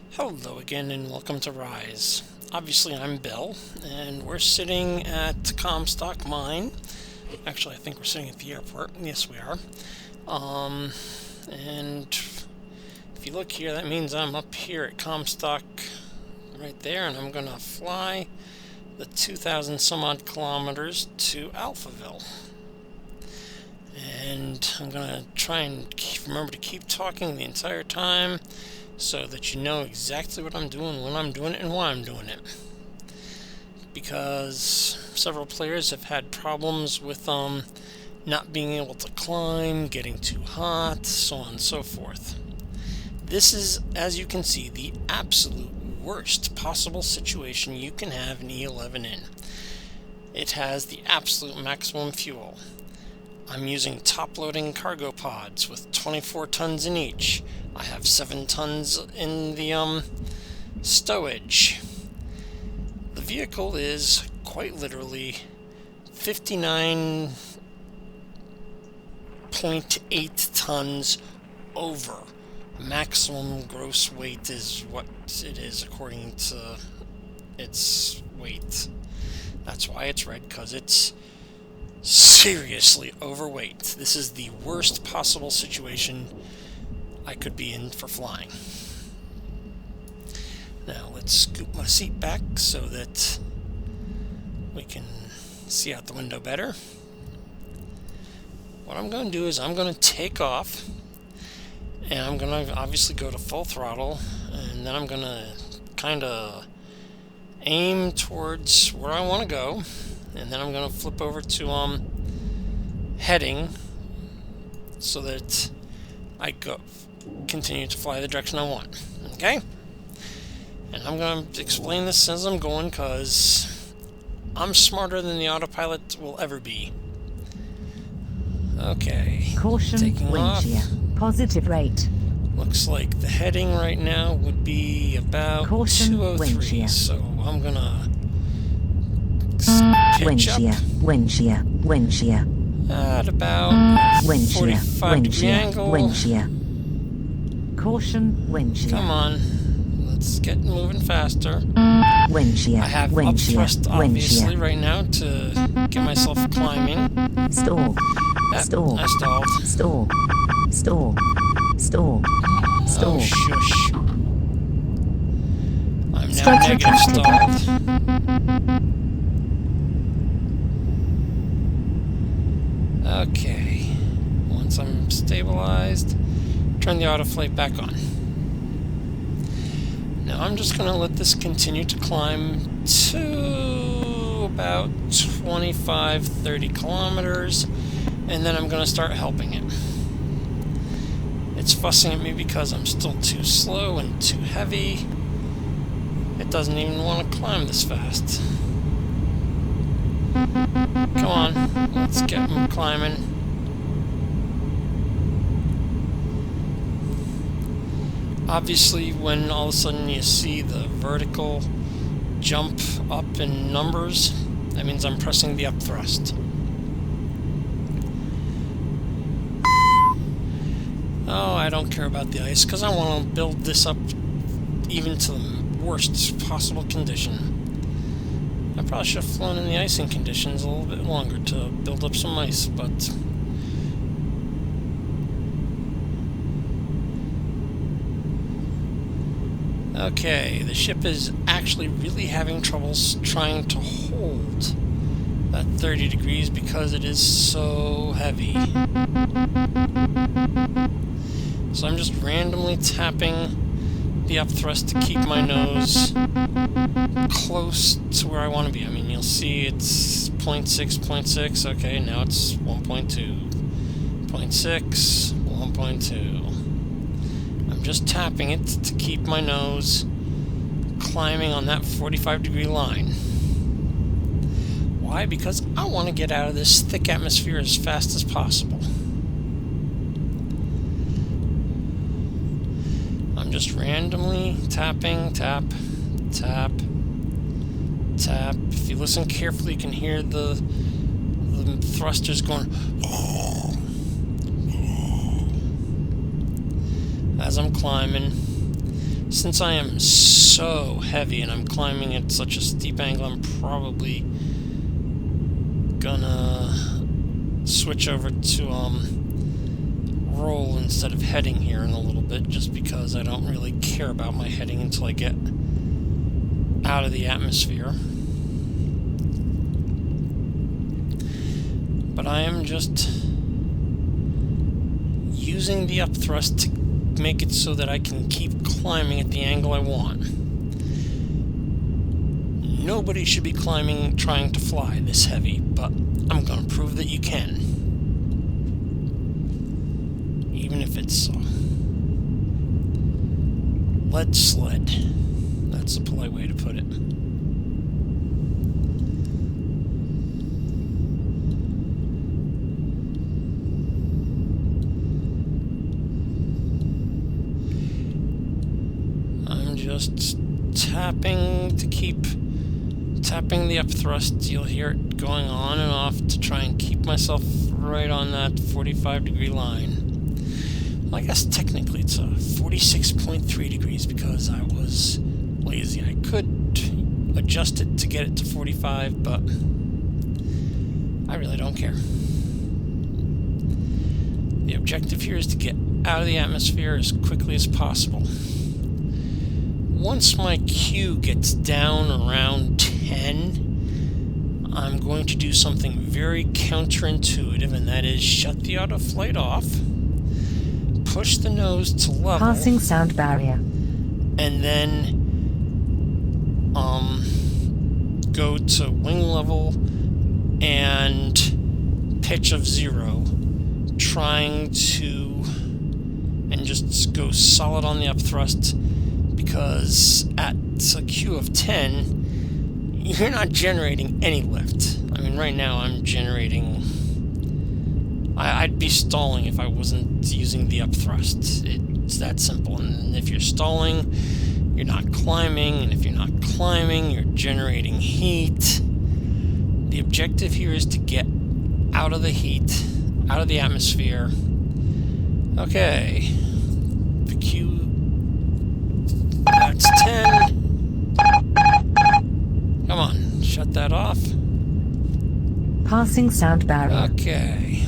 Hello again and welcome to Rise. Obviously I'm Bill and we're sitting at Comstock mine. Actually I think we're sitting at the airport. Yes we are. And if you look here, that means I'm up here at Comstock right there, and I'm gonna fly the 2,000 some odd kilometers to Alphaville. And I'm gonna try and remember to keep talking the entire time so that you know exactly what I'm doing, when I'm doing it, and why I'm doing it. Because several players have had problems with not being able to climb, getting too hot, so on and so forth. This is, as you can see, the absolute worst possible situation you can have an E11 in. It has the absolute maximum fuel. I'm using top-loading cargo pods with 24 tons in each. I have 7 tons in the stowage. The vehicle is quite literally 59.8 tons over. Maximum gross weight is what it is according to its weight. That's why it's red, because it's seriously overweight. This is the worst possible situation I could be in for flying. Now let's scoop my seat back so that we can see out the window better. What I'm going to do is I'm going to take off, and I'm going to obviously go to full throttle, and then I'm going to kind of aim towards where I want to go, and then I'm going to flip over to heading so that I continue to fly the direction I want. Okay? And I'm going to explain this as I'm going, because I'm smarter than the autopilot will ever be. Okay. Caution, taking wind off. shear. Positive rate. Looks like the heading right now would be about Caution, 203, wind shear. so I'm gonna Wind pitch up shear, wind shear, wind shear, at about wind shear, 45 wind degree shear, angle. wind shear. Caution, wind shear. Come on, let's get moving faster. Wind shear, I have wind shear, upthrust wind obviously shear. right now to get myself climbing. Stall, Yep, stall, I stalled. stall, stall, stall, stall. Oh shush. I'm now Structure negative detected. stalled. Okay, once I'm stabilized, turn the autoflight back on. Now I'm just going to let this continue to climb to about 25-30 kilometers, and then I'm going to start helping it. It's fussing at me because I'm still too slow and too heavy. It doesn't even want to climb this fast. Come on, let's get him climbing. Obviously, when all of a sudden you see the vertical jump up in numbers, that means I'm pressing the up thrust. Oh, I don't care about the ice, because I want to build this up even to the worst possible condition. I probably should have flown in the icing conditions a little bit longer to build up some ice, but okay, the ship is actually really having troubles trying to hold that 30 degrees because it is so heavy. So I'm just randomly tapping the up thrust to keep my nose close to where I want to be. I mean, you'll see it's 0.6, 0.6. Okay, now it's 1.2. 0.6, 1.2. I'm just tapping it to keep my nose climbing on that 45-degree line. Why? Because I want to get out of this thick atmosphere as fast as possible. I'm just randomly tapping, tap, tap, tap. If you listen carefully, you can hear the thrusters going as I'm climbing. Since I am so heavy and I'm climbing at such a steep angle, I'm probably gonna switch over to roll instead of heading here in a little bit, just because I don't really care about my heading until I get out of the atmosphere. But I am just using the upthrust to make it so that I can keep climbing at the angle I want. Nobody should be climbing trying to fly this heavy, but I'm going to prove that you can. Even if it's lead sled. That's the polite way to put it. I'm just tapping to keep tapping the upthrust. You'll hear it going on and off to try and keep myself right on that 45-degree line. Well, I guess technically it's 46.3 degrees because I was lazy. I could adjust it to get it to 45, but I really don't care. The objective here is to get out of the atmosphere as quickly as possible. Once my Q gets down around 10, I'm going to do something very counterintuitive, and that is shut the auto flight off, push the nose to level, Passing sound barrier, and then go to wing level and pitch of 0, trying to and just go solid on the upthrust, because at a Q of 10 you're not generating any lift. I mean, right now I'm generating, I'd be stalling if I wasn't using the upthrust. It's that simple. And if you're stalling, you're not climbing, and if you're not climbing, you're generating heat. The objective here is to get out of the heat, out of the atmosphere. Okay. The Q, that's 10. Come on, shut that off. passing sound barrier, Okay.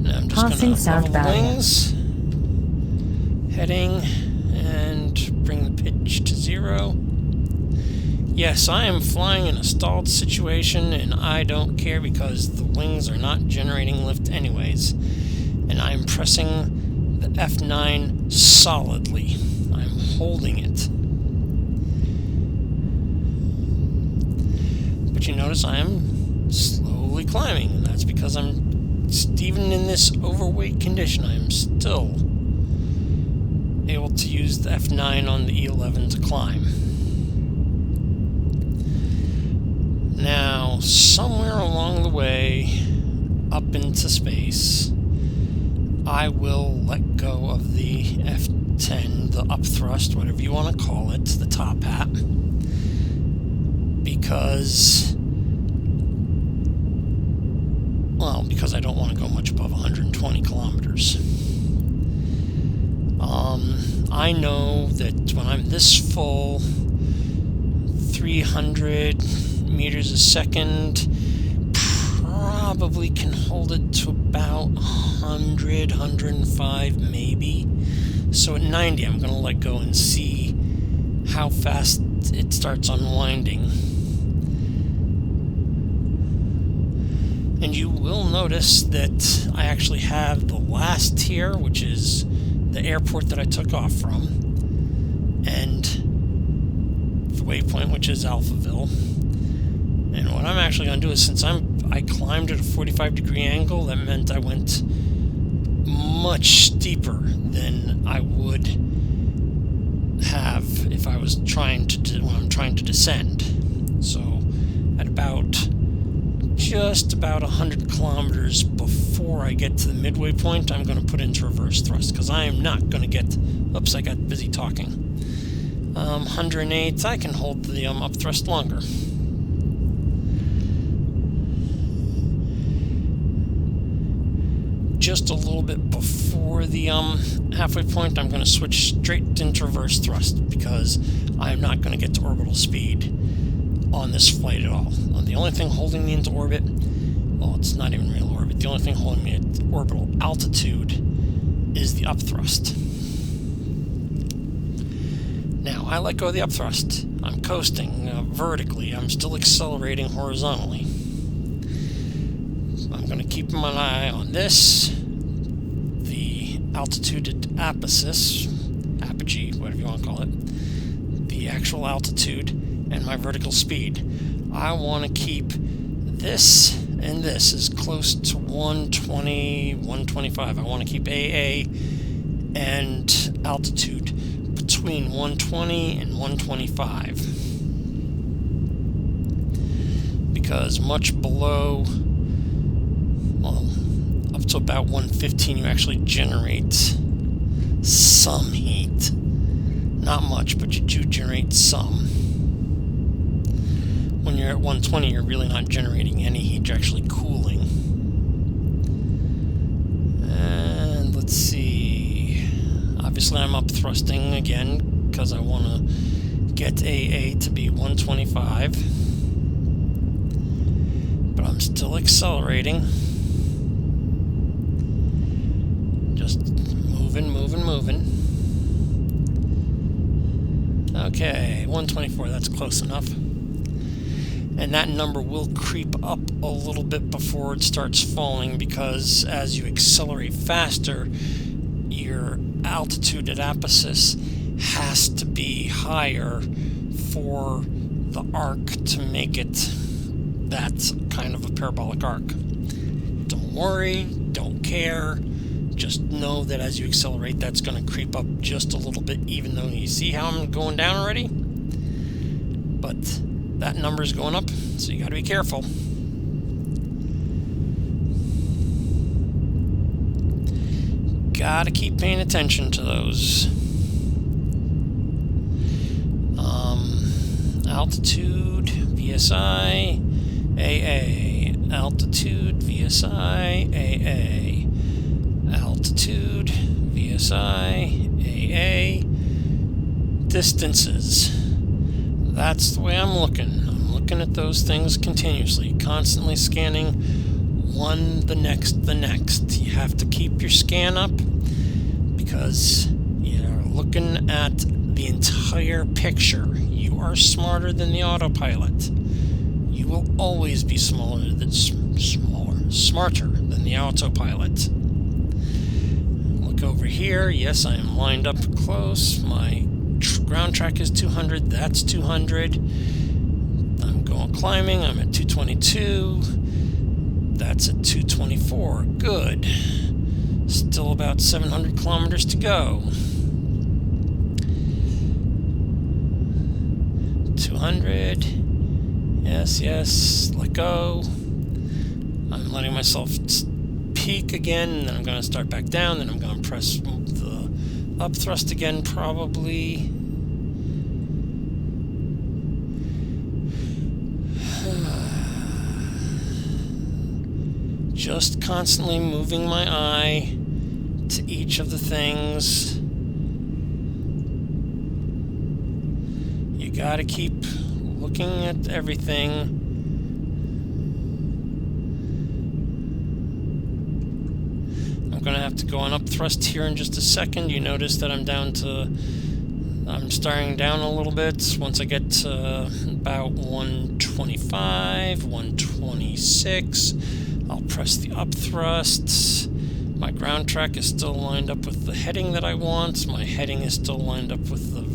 Now I'm just Passing gonna sound level the barrier. wings, heading, and bring the pitch to 0. Yes, I am flying in a stalled situation, and I don't care because the wings are not generating lift anyways. And I'm pressing the F9 solidly. I'm holding it. But you notice I am slowly climbing, and that's because even in this overweight condition, I am still able to use the F9 on the E11 to climb. Now, somewhere along the way, up into space, I will let go of the F10, the upthrust, whatever you want to call it, the top hat, because I don't want to go much above 120 kilometers. I know that when I'm this full, 300 meters a second, probably can hold it to about 100, 105 maybe. So at 90 I'm going to let go and see how fast it starts unwinding. And you will notice that I actually have the last tier, which is the airport that I took off from, and the waypoint, which is Alphaville. And what I'm actually going to do is, since I climbed at a 45-degree angle, that meant I went much steeper than I would have if I was trying to when I'm trying to descend. So at just about 100 kilometers before I get to the midway point, I'm going to put into reverse thrust, because I am not going to get... Oops, I got busy talking. 108, I can hold the up thrust longer. Just just a little bit before the halfway point, I'm going to switch straight into reverse thrust because I'm not going to get to orbital speed on this flight at all. The only thing holding me into orbit, well, it's not even real orbit, the only thing holding me at orbital altitude is the upthrust. Now, I let go of the upthrust. I'm coasting vertically. I'm still accelerating horizontally. I'm going to keep my eye on this, the altitude at apogee, whatever you want to call it, the actual altitude, and my vertical speed. I want to keep this and this as close to 120, 125. I want to keep AA and altitude between 120 and 125. Because much below, well, up to about 115, you actually generate some heat. Not much, but you do generate some. When you're at 120, you're really not generating any heat, you're actually cooling. And let's see. Obviously, I'm up thrusting again because I want to get AA to be 125. But I'm still accelerating. Just moving. Okay, 124, that's close enough. And that number will creep up a little bit before it starts falling because as you accelerate faster, your altitude at apophysis has to be higher for the arc to make it that kind of a parabolic arc. Don't worry, don't care, just know that as you accelerate, that's going to creep up just a little bit, even though you see how I'm going down already? But that number is going up, so you got to be careful. Gotta keep paying attention to those. Altitude, VSI, AA. Altitude, VSI, AA. Altitude, VSI, AA. Distances. That's the way I'm looking. I'm looking at those things continuously, constantly scanning one, the next. You have to keep your scan up because you're looking at the entire picture. You are smarter than the autopilot. You will always be smarter than the autopilot. Look over here. Yes, I am lined up close. My ground track is 200. That's 200. I'm going climbing. I'm at 222. That's at 224. Good. Still about 700 kilometers to go. 200. Yes. Let go. I'm letting myself peak again, and then I'm going to start back down, then I'm going to press the up thrust again, probably. Just constantly moving my eye to each of the things. You gotta keep looking at everything. I'm gonna have to go on up thrust here in just a second. You notice that I'm starting down a little bit. Once I get to about 125, 126, I'll press the up thrust. My ground track is still lined up with the heading that I want. My heading is still lined up with the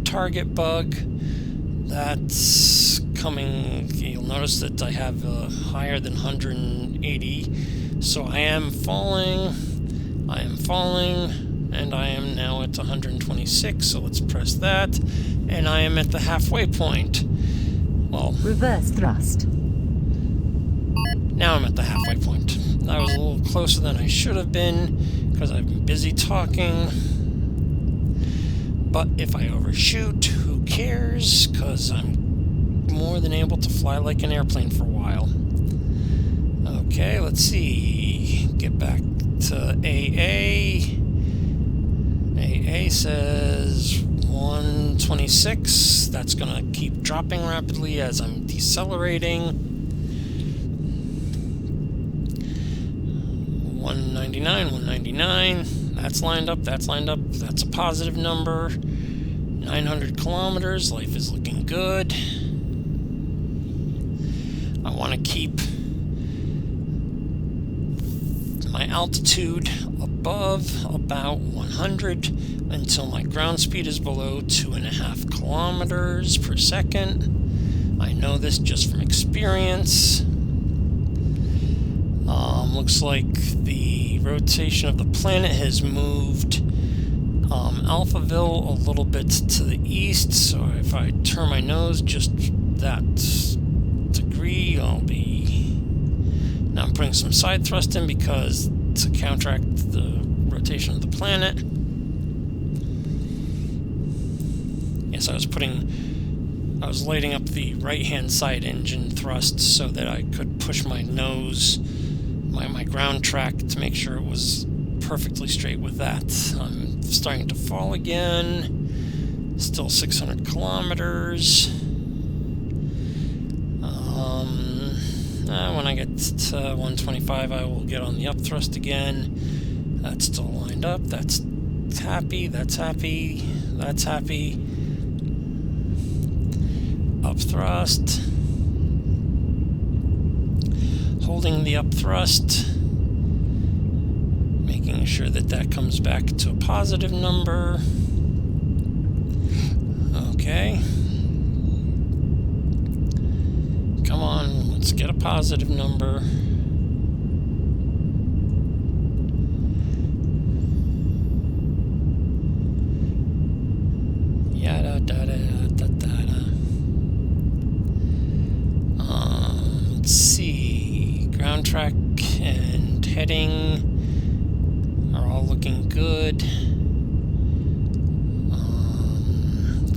target bug. That's coming. You'll notice that I have higher than 180. So I am falling, and I am now at 126, so let's press that, and I am at the halfway point. Well, Reverse thrust. now I'm at the halfway point. I was a little closer than I should have been, because I've been busy talking, but if I overshoot, who cares, because I'm more than able to fly like an airplane for a while. Okay, let's see. back to AA. AA says 126. That's going to keep dropping rapidly as I'm decelerating. 199. That's lined up. That's a positive number. 900 kilometers. Life is looking good. I want to keep my altitude above about 100 until my ground speed is below 2.5 kilometers per second. I know this just from experience. Looks like the rotation of the planet has moved Alphaville a little bit to the east, so if I turn my nose just that degree, I'll be... Now I'm putting some side thrust in because to counteract the rotation of the planet. Yes, I was lighting up the right-hand side engine thrust so that I could push my nose, my ground track, to make sure it was perfectly straight with that. I'm starting to fall again. Still 600 kilometers. When I get to 125, I will get on the up thrust again. That's still lined up. That's happy. That's happy. That's happy. Up thrust. Holding the up thrust. Making sure that that comes back to a positive number. Okay. Come on, let's get a positive number. Yada da da da da da. Let's see. Ground track and heading are all looking good.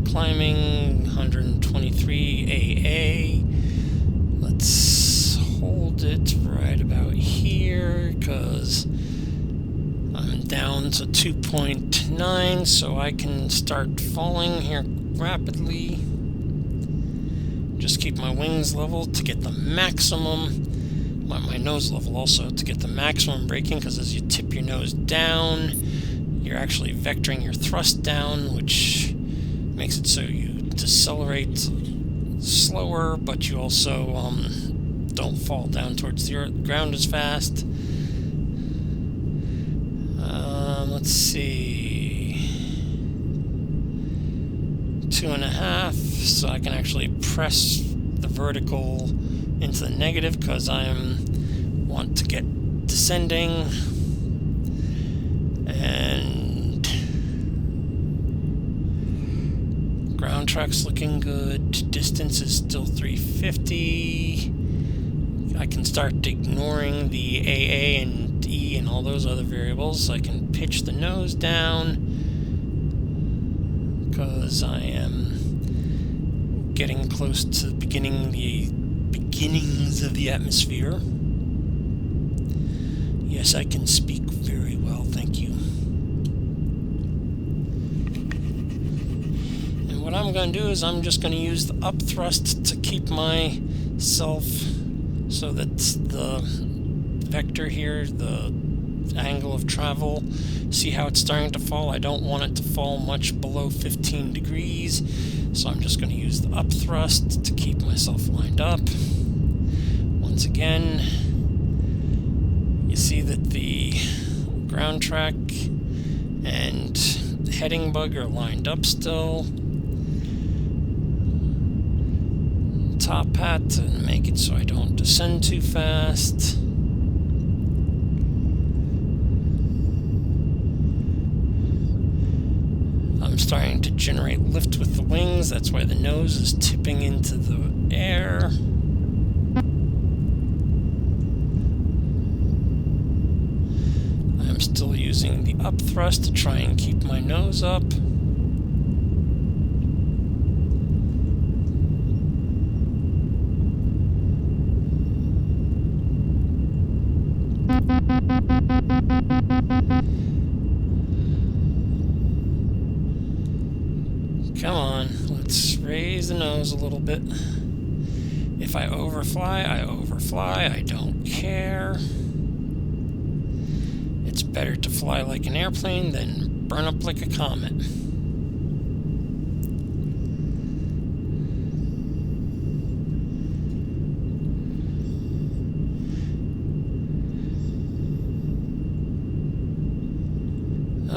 Climbing 123 AA. Let's hold it right about here because I'm down to 2.9, so I can start falling here rapidly. Just keep my wings level to get the maximum, my nose level also, to get the maximum braking, because as you tip your nose down, you're actually vectoring your thrust down, which makes it so you decelerate slower, but you also don't fall down towards the ground as fast. Let's see, 2.5, so I can actually press the vertical into the negative because I want to get descending, and ground track's looking good. Distance is still 350. I can start ignoring the AA and E and all those other variables. I can pitch the nose down because I am getting close to the beginnings of the atmosphere. Yes, I can speak very well, thank you. And what I'm going to do is I'm just going to use the up thrust to keep myself so that the vector here, the angle of travel, see how it's starting to fall? I don't want it to fall much below 15 degrees, so I'm just going to use the up thrust to keep myself lined up. Once again, you see that the ground track and heading bug are lined up still. Top hat to make it so I don't descend too fast. I'm starting to generate lift with the wings, that's why the nose is tipping into the air. I'm still using the up thrust to try and keep my nose up. let's raise the nose a little bit. If I overfly, I overfly. I don't care. It's better to fly like an airplane than burn up like a comet.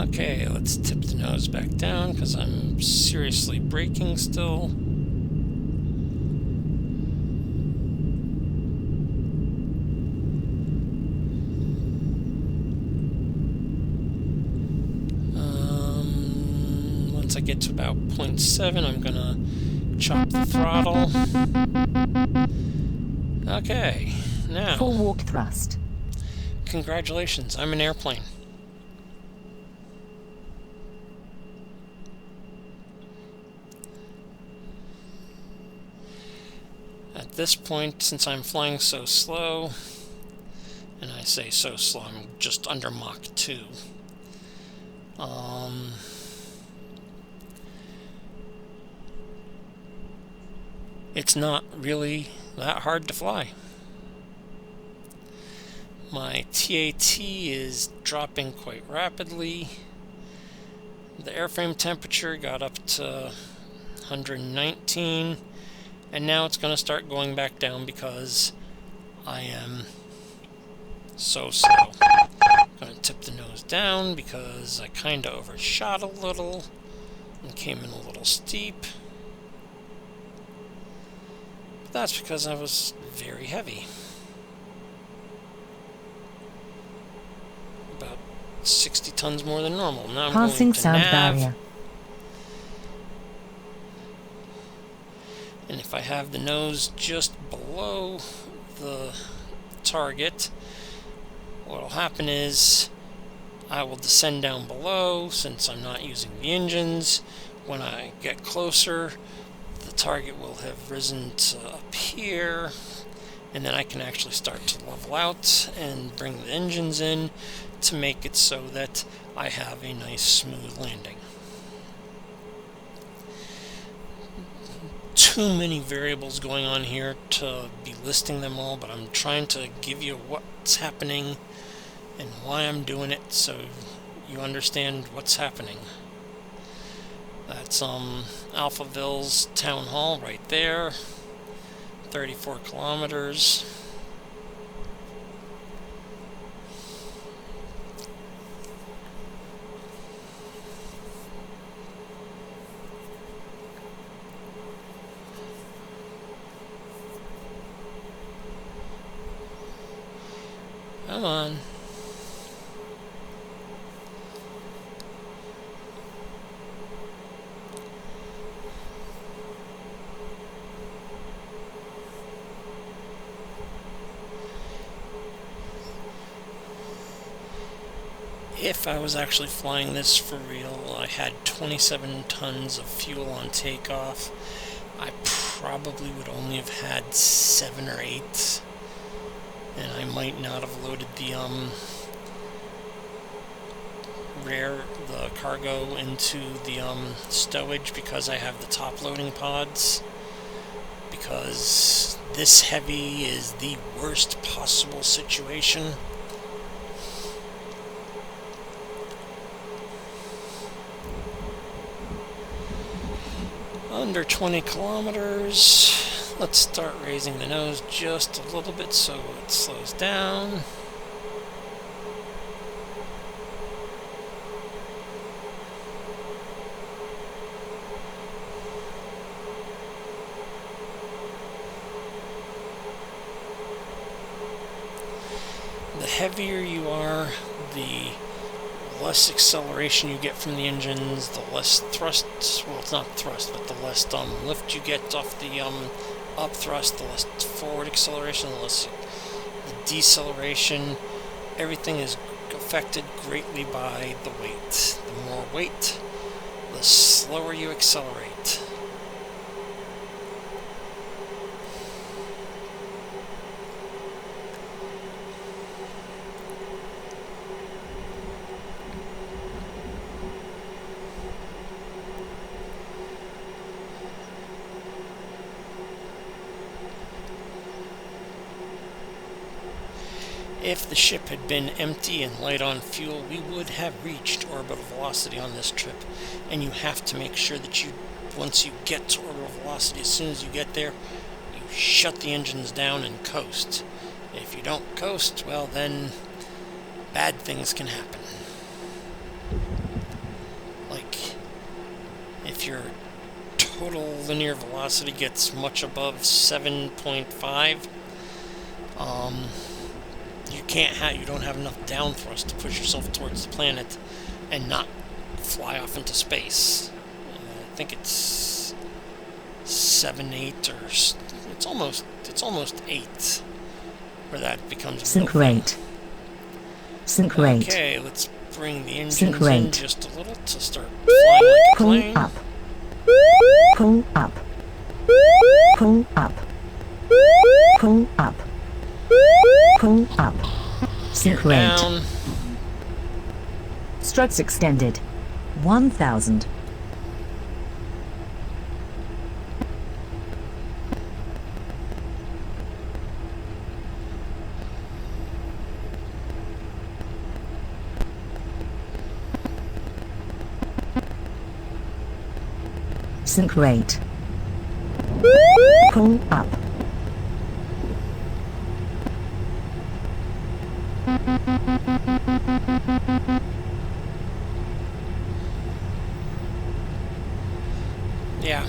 Okay, let's tip the nose back down because I'm seriously braking still. Once I get to about 0.7, I'm gonna chop the throttle. Okay, now. Full walk thrust. Congratulations, I'm an airplane. At this point, since I'm flying so slow, and I say so slow, I'm just under Mach 2. It's not really that hard to fly. My TAT is dropping quite rapidly. The airframe temperature got up to 119, and now it's going to start going back down because I am so slow. I'm going to tip the nose down because I kind of overshot a little and came in a little steep. But that's because I was very heavy. About 60 tons more than normal. Now I'm Passing going to sound nav. barrier. And if I have the nose just below the target, what will happen is I will descend down below since I'm not using the engines. When I get closer, the target will have risen to up here, and then I can actually start to level out and bring the engines in to make it so that I have a nice smooth landing. Too many variables going on here to be listing them all, but I'm trying to give you what's happening and why I'm doing it so you understand what's happening. That's Alphaville's town hall right there, 34 kilometers. Come on. If I was actually flying this for real, I had 27 tons of fuel on takeoff. I probably would only have had 7 or 8. And I might not have loaded the the cargo into the stowage because I have the top loading pods. Because this heavy is the worst possible situation. Under 20 kilometers. Let's start raising the nose just a little bit so it slows down. The heavier you are, the less acceleration you get from the engines, the less thrust, well, it's not thrust, but the less lift you get off the up thrust, the less forward acceleration, the less the deceleration. Everything is affected greatly by the weight. The more weight, the slower you accelerate. If the ship had been empty and light on fuel, we would have reached orbital velocity on this trip. And you have to make sure that once you get to orbital velocity, as soon as you get there, you shut the engines down and coast. If you don't coast, well then bad things can happen. Like if your total linear velocity gets much above 7.5, you don't have enough down thrust to push yourself towards the planet and not fly off into space. I think it's 7, 8, or it's almost 8 where that becomes sync rate. Sync rate. Okay, let's bring the engines sync rate. in just a little to start flying like a plane. Pull up. Pull up. Pull up. Pull up. Pull up. Sync rate. Down. Struts extended. 1000. Sync rate. Pull up. Yeah,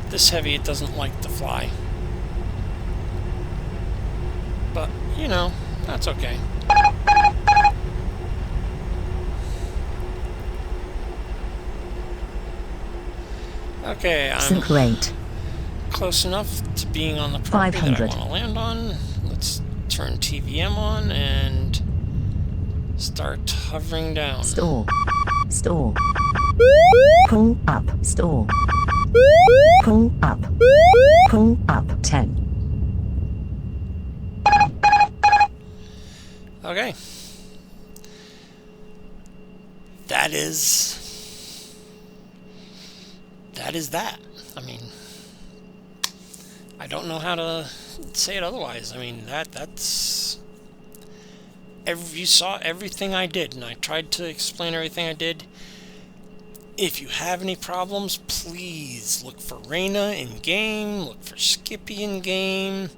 this heavy it doesn't like to fly. But, you know, that's okay. Okay, I'm sync rate. close enough to being on the property that I 500. want to land on. Let's turn TVM on and start hovering down. Stall. Stall. Pull up. Stall. Pull up. Pull up. 10. Okay. That is that. I mean, I don't know how to say it otherwise. I mean, that's you saw everything I did, and I tried to explain everything I did. If you have any problems, please look for Raina in game, look for Skippy in game.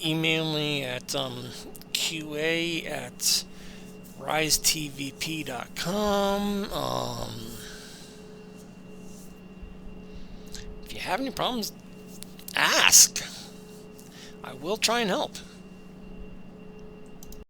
Email me at qa@risetvp.com. If you have any problems, ask. I will try and help.